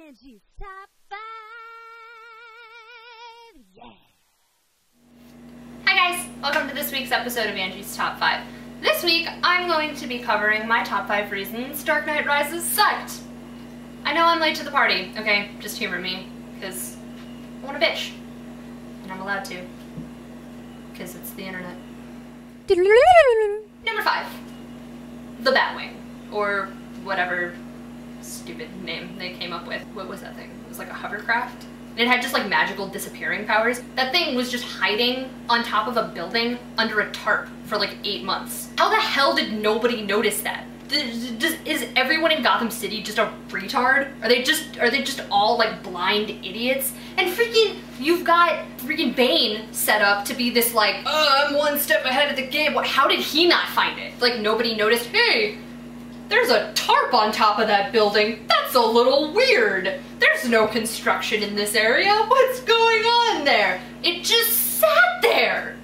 Angie's Top 5, yeah! Hi guys, welcome to this week's episode of Angie's Top 5. This week, I'm going to be covering my top 5 reasons Dark Knight Rises sucked. I know I'm late to the party, okay? Just humor me, because I want to bitch. And I'm allowed to. Because it's the internet. Number 5. The Batwing. Or whatever stupid name they came up with. What was that thing? It was like a hovercraft? And it had just like magical disappearing powers. That thing was just hiding on top of a building under a tarp for like 8 months. How the hell did nobody notice that? Is everyone in Gotham City just a retard? Are they just all like blind idiots? And freaking, you've got freaking Bane set up to be this like, I'm one step ahead of the game. How did he not find it? Like nobody noticed, hey, there's a tarp on top of that building. That's a little weird. There's no construction in this area. What's going on there? It just sat there.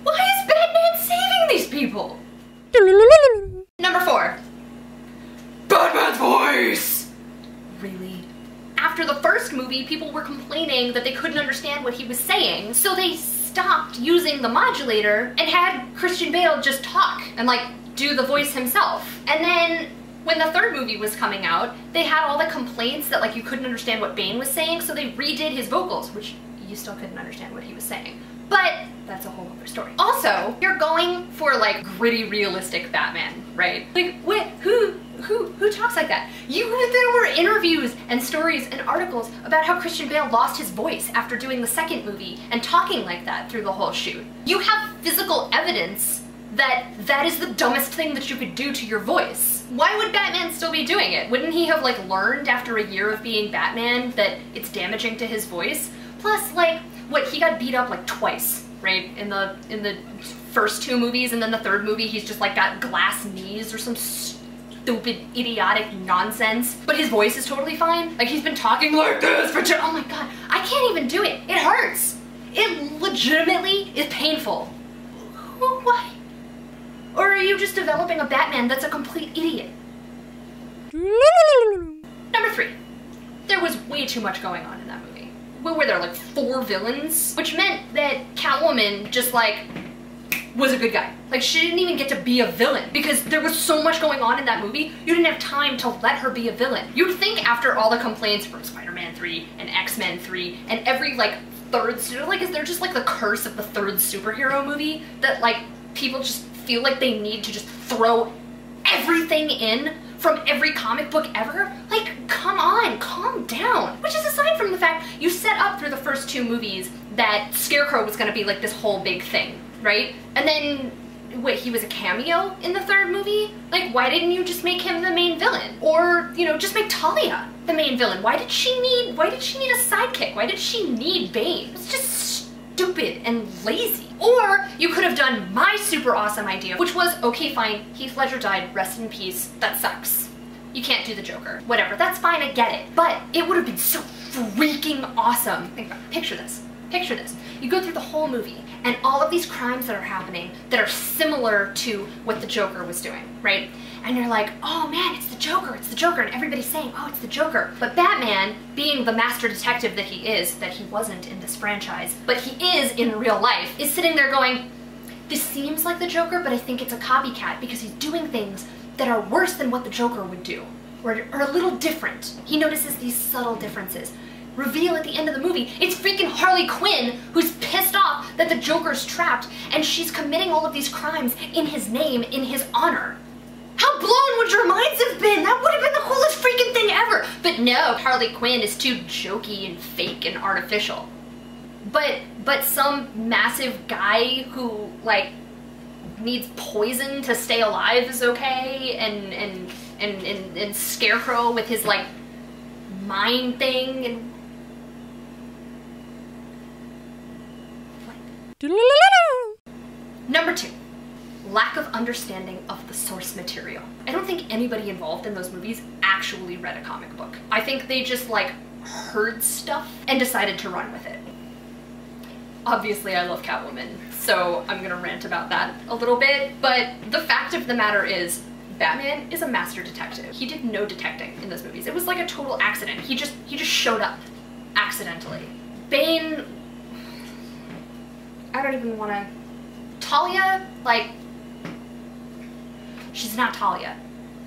Why is Batman saving these people? Number 4. Batman's voice! Really? After the first movie, people were complaining that they couldn't understand what he was saying, so they stopped using the modulator and had Christian Bale just talk and like do the voice himself. And then when the third movie was coming out, they had all the complaints that like you couldn't understand what Bane was saying, so they redid his vocals, which you still couldn't understand what he was saying. But that's a whole other story. Also, you're going for like gritty, realistic Batman, right? Like, who talks like that? There were interviews and stories and articles about how Christian Bale lost his voice after doing the second movie and talking like that through the whole shoot. You have physical evidence that that is the dumbest thing that you could do to your voice. Why would Batman still be doing it? Wouldn't he have like learned after a year of being Batman that it's damaging to his voice? Plus, like, what, he got beat up like twice, right? In the first 2 movies, and then the third movie he's just like got glass knees or some stupid, idiotic nonsense. But his voice is totally fine. Like, he's been talking like this for oh my god, I can't even do it. It hurts. It legitimately is painful. Why? Or are you just developing a Batman that's a complete idiot? Number 3. There was way too much going on in that movie. What were there, like 4 villains? Which meant that Catwoman just like was a good guy. Like, she didn't even get to be a villain because there was so much going on in that movie, you didn't have time to let her be a villain. You'd think after all the complaints from Spider-Man 3 and X-Men 3 and every like third, like, is there just like the curse of the third superhero movie that like people just feel like they need to just throw everything in from every comic book ever? Like, come on, calm down. Which is aside from the fact you set up through the first 2 movies that Scarecrow was gonna be like this whole big thing, right? And then, wait, he was a cameo in the third movie? Like, why didn't you just make him the main villain? Or, you know, just make Talia the main villain? Why did she need a sidekick? Why did she need Bane? It's just stupid and lazy. Or you could have done my super awesome idea, which was, okay, fine, Heath Ledger died, rest in peace, that sucks. You can't do the Joker. Whatever, that's fine, I get it. But it would have been so freaking awesome. Think about it. Picture this. Picture this. You go through the whole movie, and all of these crimes that are happening that are similar to what the Joker was doing, right? And you're like, oh man, it's the Joker, and everybody's saying, oh, it's the Joker. But Batman, being the master detective that he wasn't in this franchise, but he is in real life, is sitting there going, this seems like the Joker, but I think it's a copycat because he's doing things that are worse than what the Joker would do, or a little different. He notices these subtle differences. Reveal at the end of the movie, it's freaking Harley Quinn who's pissed off that the Joker's trapped and she's committing all of these crimes in his name, in his honor. How blown would your minds have been? That would have been the coolest freaking thing ever. But no, Harley Quinn is too jokey and fake and artificial. But some massive guy who like needs poison to stay alive is okay, and Scarecrow with his like mind thing and Number 2. Lack of understanding of the source material. I don't think anybody involved in those movies actually read a comic book. I think they just like heard stuff and decided to run with it. Obviously I love Catwoman, so I'm gonna rant about that a little bit, but the fact of the matter is Batman is a master detective. He did no detecting in those movies. It was like a total accident. He just showed up accidentally. Bane, I don't even want to. Talia, like, she's not Talia,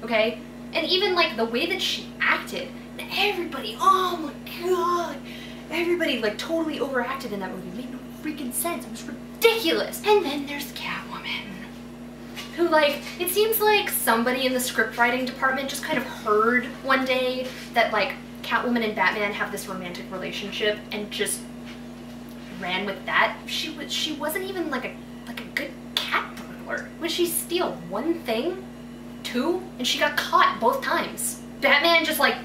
okay? And even like the way that she acted, and everybody, oh my god, everybody like totally overacted in that movie. It made no freaking sense. It was ridiculous. And then there's Catwoman, who, like, it seems like somebody in the script writing department just kind of heard one day that like Catwoman and Batman have this romantic relationship and just ran with that. She wasn't even like a good cat burglar. Would she steal one thing? Two? And she got caught both times. Batman just like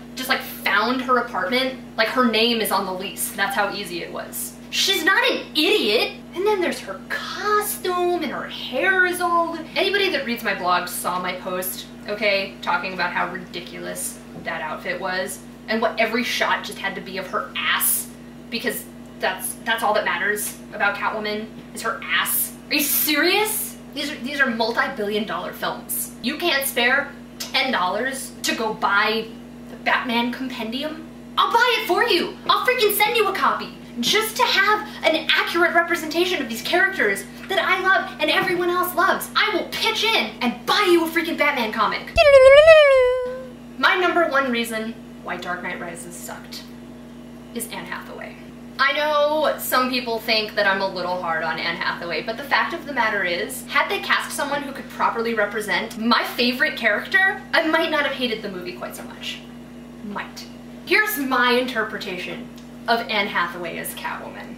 found her apartment. Like, her name is on the lease. That's how easy it was. She's not an idiot. And then there's her costume and her hair is all... Anybody that reads my blog saw my post, okay, talking about how ridiculous that outfit was and what every shot just had to be of her ass, because that's all that matters about Catwoman is her ass. Are you serious? These are multi-billion-dollar films. You can't spare $10 to go buy the Batman compendium? I'll buy it for you. I'll freaking send you a copy just to have an accurate representation of these characters that I love and everyone else loves. I will pitch in and buy you a freaking Batman comic. My number one reason why Dark Knight Rises sucked is Anne Hathaway. I know some people think that I'm a little hard on Anne Hathaway, but the fact of the matter is, had they cast someone who could properly represent my favorite character, I might not have hated the movie quite so much. Might. Here's my interpretation of Anne Hathaway as Catwoman.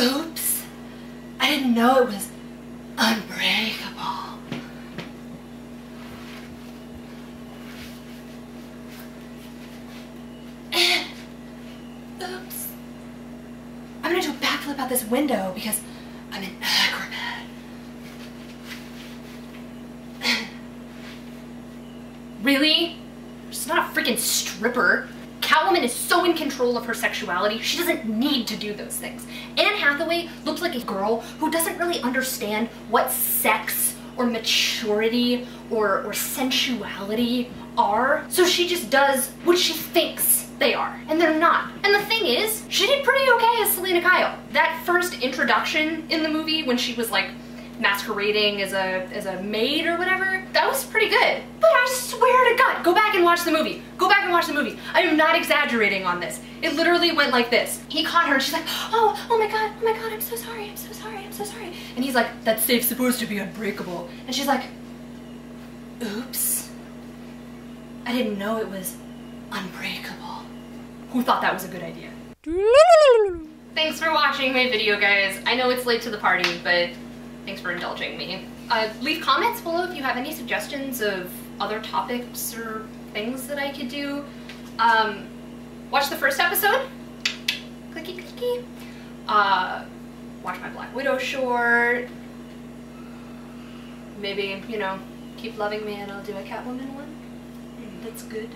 Oops. I didn't know it was unbreakable. Oops. I'm gonna do a backflip out this window because I'm an acrobat. Really? She's not a freaking stripper. Catwoman is so in control of her sexuality, she doesn't need to do those things. Anne Hathaway looks like a girl who doesn't really understand what sex or maturity or sensuality are, so she just does what she thinks they are, and they're not. And the thing is, she did pretty okay as Selena Kyle. That first introduction in the movie when she was like masquerading as a maid or whatever, that was pretty good. But I swear to God, go back and watch the movie. Go back and watch the movie. I am not exaggerating on this. It literally went like this. He caught her and she's like, oh my God, I'm so sorry, I'm so sorry, I'm so sorry. And he's like, that safe's supposed to be unbreakable. And she's like, oops. I didn't know it was unbreakable. Who thought that was a good idea? Thanks for watching my video, guys. I know it's late to the party, but thanks for indulging me. Leave comments below if you have any suggestions of other topics or things that I could do. Watch the first episode. Clicky clicky. Watch my Black Widow short. Maybe, you know, keep loving me and I'll do a Catwoman one. That's good.